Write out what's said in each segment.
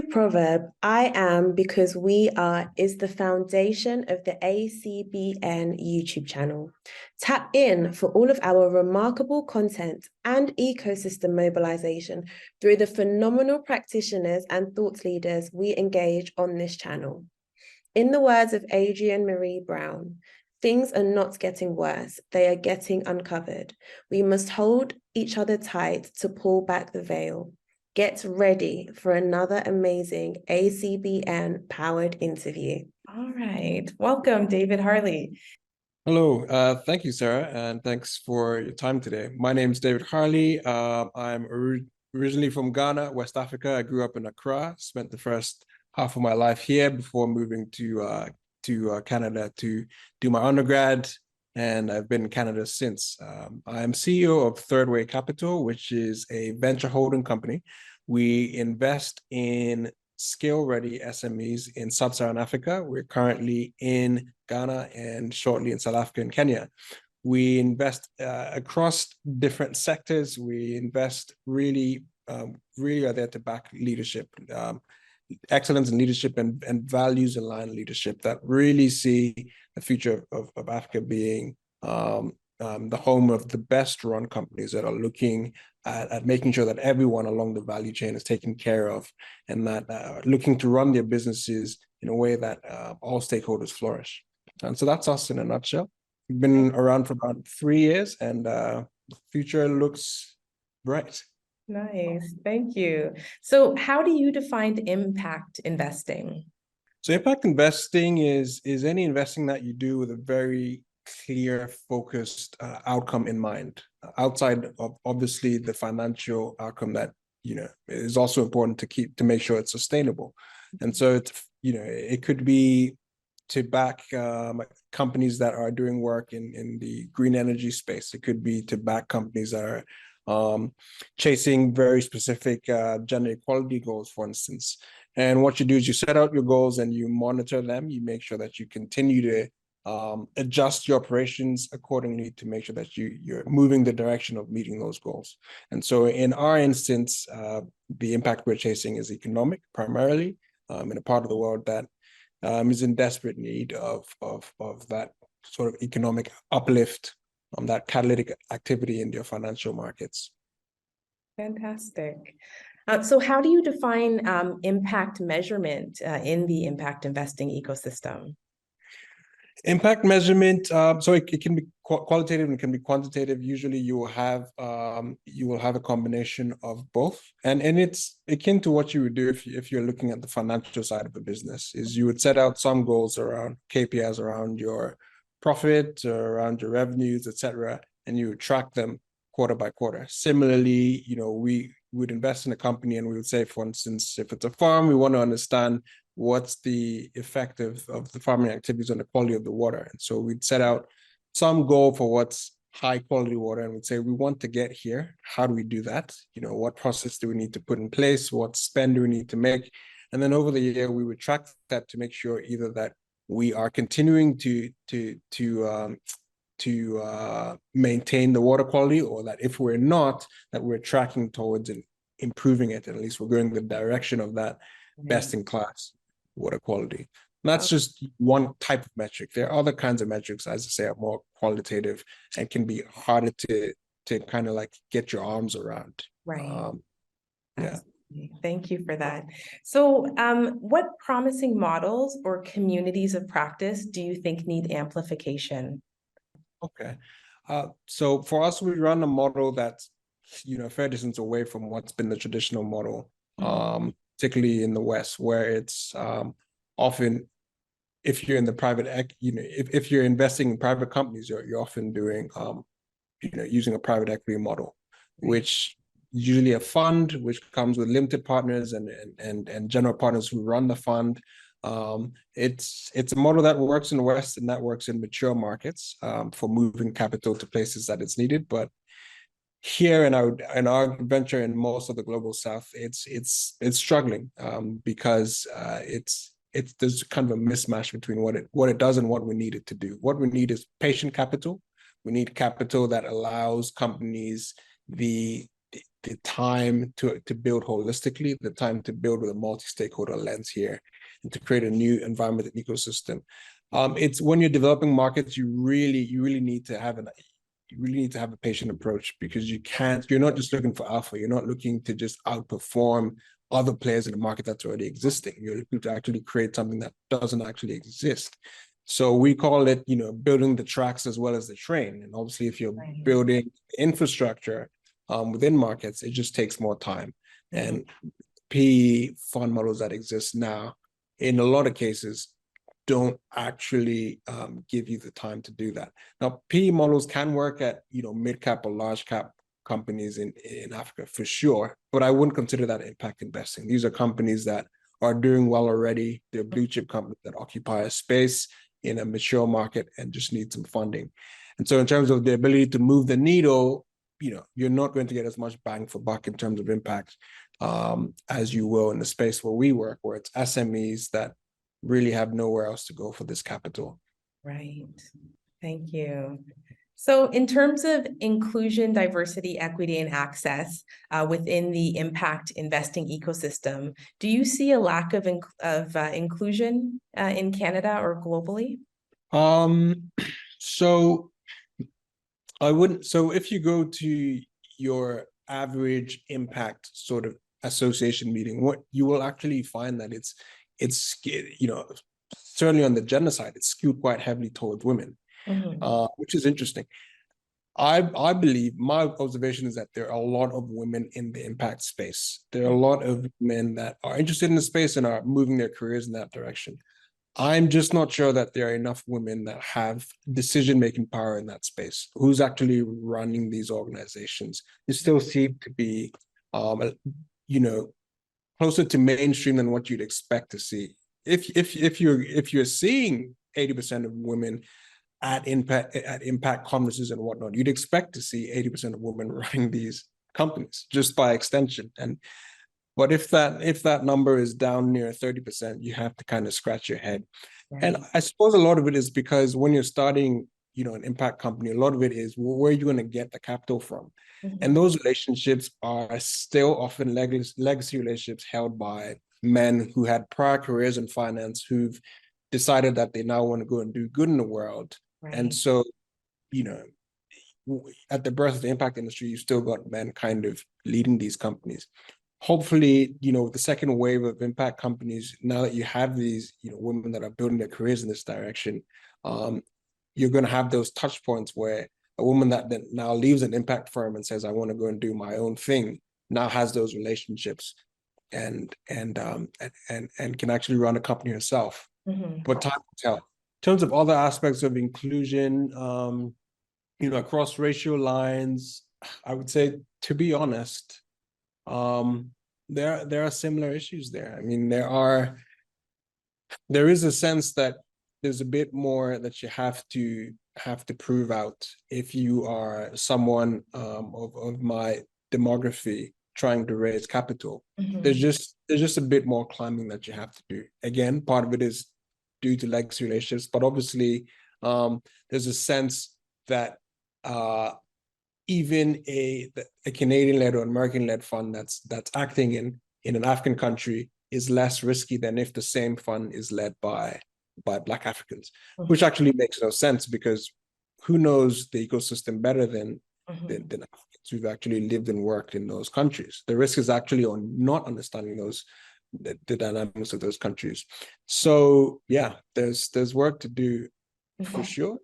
Greek proverb, I am because we are, is the foundation of the ACBN YouTube channel. Tap in for all of our remarkable content and ecosystem mobilization through the phenomenal practitioners and thought leaders we engage on this channel. In the words of Adrienne Marie Brown, things are not getting worse, they are getting uncovered. We must hold each other tight to pull back the veil. Get ready for another amazing ACBN powered interview. All right. Welcome, David Harley. Hello. Thank you, Sarah, and thanks for your time today. My name is David Harley. I'm originally from Ghana, West Africa. I grew up in Accra, spent the first half of my life here before moving to Canada to do my undergrad, and I've been in Canada since. I am CEO of Third Way Capital, which is a venture holding company. We invest in scale-ready SMEs in sub-Saharan Africa. We're currently in Ghana and shortly in South Africa and Kenya. We invest across different sectors. We invest really are there to back leadership, excellence in leadership and values aligned leadership that really see the future of Africa being the home of the best run companies that are looking at making sure that everyone along the value chain is taken care of, and that looking to run their businesses in a way that all stakeholders flourish. And so that's us in a nutshell. We've been around for about 3 years, and the future looks bright. Nice, thank you. So how do you define impact investing? So impact investing is any investing that you do with a very clear, focused outcome in mind, outside of obviously the financial outcome that is also important to make sure it's sustainable. And so it could be to back companies that are doing work in the green energy space. It could be to back companies that are chasing very specific gender equality goals, for instance. And what you do is you set out your goals and you monitor them. You make sure that you continue to adjust your operations accordingly to make sure that you're moving the direction of meeting those goals. And so in our instance, the impact we're chasing is economic, primarily, in a part of the world that is in desperate need of that sort of economic uplift, that catalytic activity in their financial markets. Fantastic. So how do you define impact measurement in the impact investing ecosystem? Impact measurement, so it can be qualitative and it can be quantitative. Usually you will have a combination of both, and it's akin to what you would do if you're looking at the financial side of the business. Is you would set out some goals around KPIs around your profit, or around your revenues, etc., and you would track them quarter by quarter. Similarly, we would invest in a company and we would say, for instance, if it's a farm, we want to understand what's the effect of the farming activities on the quality of the water. And so we'd set out some goal for what's high quality water, and we'd say, we want to get here. How do we do that? What process do we need to put in place? What spend do we need to make? And then over the year, we would track that to make sure either that we are continuing to maintain the water quality, or that if we're not, that we're tracking towards improving it. At least we're going in the direction of that best in class water quality. And that's just one type of metric. There are other kinds of metrics, as I say, are more qualitative and can be harder to kind of like get your arms around. Right. Yeah. Thank you for that. So what promising models or communities of practice do you think need amplification? Okay. So for us, we run a model that's, a fair distance away from what's been the traditional model, particularly in the West, where it's often, if you're in the private, if you're investing in private companies, you're often doing, using a private equity model, which usually a fund, which comes with limited partners and general partners who run the fund. It's a model that works in the West and that works in mature markets for moving capital to places that it's needed. But here in our venture in most of the global South, it's struggling because there's kind of a mismatch between what it does and what we need it to do. What we need is patient capital. We need capital that allows companies the the time to build holistically, the time to build with a multi-stakeholder lens here, and to create a new environment and ecosystem. It's when you're developing markets, you really need to have a patient approach, because you're not just looking for alpha. You're not looking to just outperform other players in the market that's already existing. You're looking to actually create something that doesn't actually exist. So we call it, building the tracks as well as the train. And obviously, if you're building infrastructure within markets, it just takes more time. And PE fund models that exist now, in a lot of cases, don't actually give you the time to do that. Now, PE models can work at mid-cap or large-cap companies in Africa for sure, but I wouldn't consider that impact investing. These are companies that are doing well already. They're blue chip companies that occupy a space in a mature market and just need some funding. And so in terms of the ability to move the needle, you're not going to get as much bang for buck in terms of impact as you will in the space where we work, where it's SMEs that really have nowhere else to go for this capital. Right. Thank you. So in terms of inclusion, diversity, equity, and access within the impact investing ecosystem, do you see a lack of inclusion in Canada or globally? So if you go to your average impact sort of association meeting, what you will actually find that it's certainly on the gender side, it's skewed quite heavily towards women, which is interesting. I believe, my observation is that there are a lot of women in the impact space. There are a lot of men that are interested in the space and are moving their careers in that direction. I'm just not sure that there are enough women that have decision-making power in that space. Who's actually running these organizations? They still seem to be, closer to mainstream than what you'd expect to see. If you're seeing 80% of women at impact conferences and whatnot, you'd expect to see 80% of women running these companies just by extension. But if that number is down near 30%, you have to kind of scratch your head. Right. And I suppose a lot of it is because when you're starting, an impact company, a lot of it is where are you going to get the capital from? And those relationships are still often legacy relationships held by men who had prior careers in finance, who've decided that they now want to go and do good in the world. Right. And so, at the birth of the impact industry, you still got men kind of leading these companies. Hopefully, with the second wave of impact companies, now that you have these, women that are building their careers in this direction, you're going to have those touch points where a woman that then now leaves an impact firm and says, I want to go and do my own thing, now has those relationships and can actually run a company herself. But time will tell. In terms of other aspects of inclusion, across racial lines, I would say, to be honest, there are similar issues there. I mean, there is a sense that there's a bit more that you have to prove out if you are someone of my demography trying to raise capital. There's just a bit more climbing that you have to do. Again, part of it is due to legacy relationships, but obviously there's a sense that even a Canadian-led or American-led fund that's acting in an African country is less risky than if the same fund is led by Black Africans, which actually makes no sense, because who knows the ecosystem better than Africans who've actually lived and worked in those countries. The risk is actually on not understanding the dynamics of those countries. So yeah, there's work to do for sure,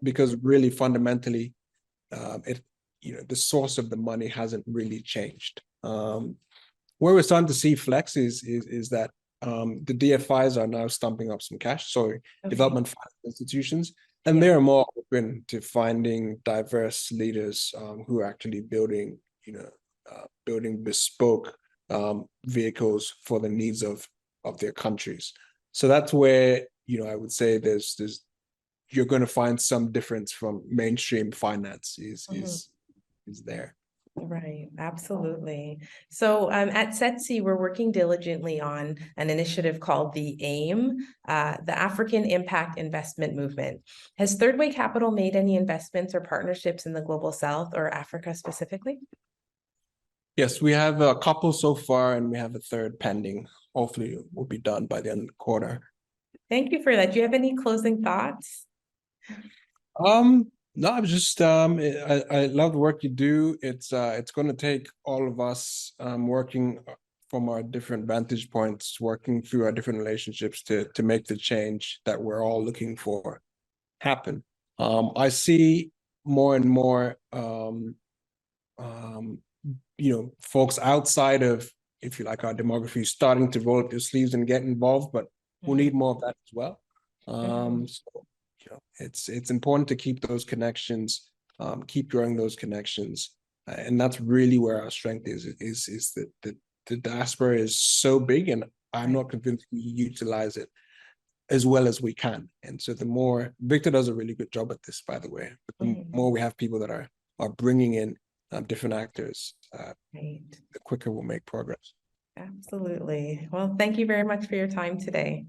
because really fundamentally, the source of the money hasn't really changed. Where we're starting to see flex is that the DFIs are now stumping up some cash, development finance institutions, and they're more open to finding diverse leaders who are actually building bespoke vehicles for the needs of their countries. So that's where I would say you're going to find some difference from mainstream finance is there. Right, absolutely. So at SETC, we're working diligently on an initiative called the AIM, the African Impact Investment Movement. Has Third Way Capital made any investments or partnerships in the Global South or Africa specifically? Yes, we have a couple so far, and we have a third pending. Hopefully, it will be done by the end of the quarter. Thank you for that. Do you have any closing thoughts? No, I'm just I love the work you do. It's going to take all of us working from our different vantage points, working through our different relationships to make the change that we're all looking for happen. I see more and more folks outside of, if you like, our demography starting to roll up their sleeves and get involved, but we'll need more of that as well. So it's important to keep those connections, keep growing those connections, and that's really where our strength is that the diaspora is so big, and I'm not convinced we utilize it as well as we can. And so the more, Victor does a really good job at this, by the way, but the more we have people that are bringing in different actors, the quicker we'll make progress. Absolutely. Well, thank you very much for your time today.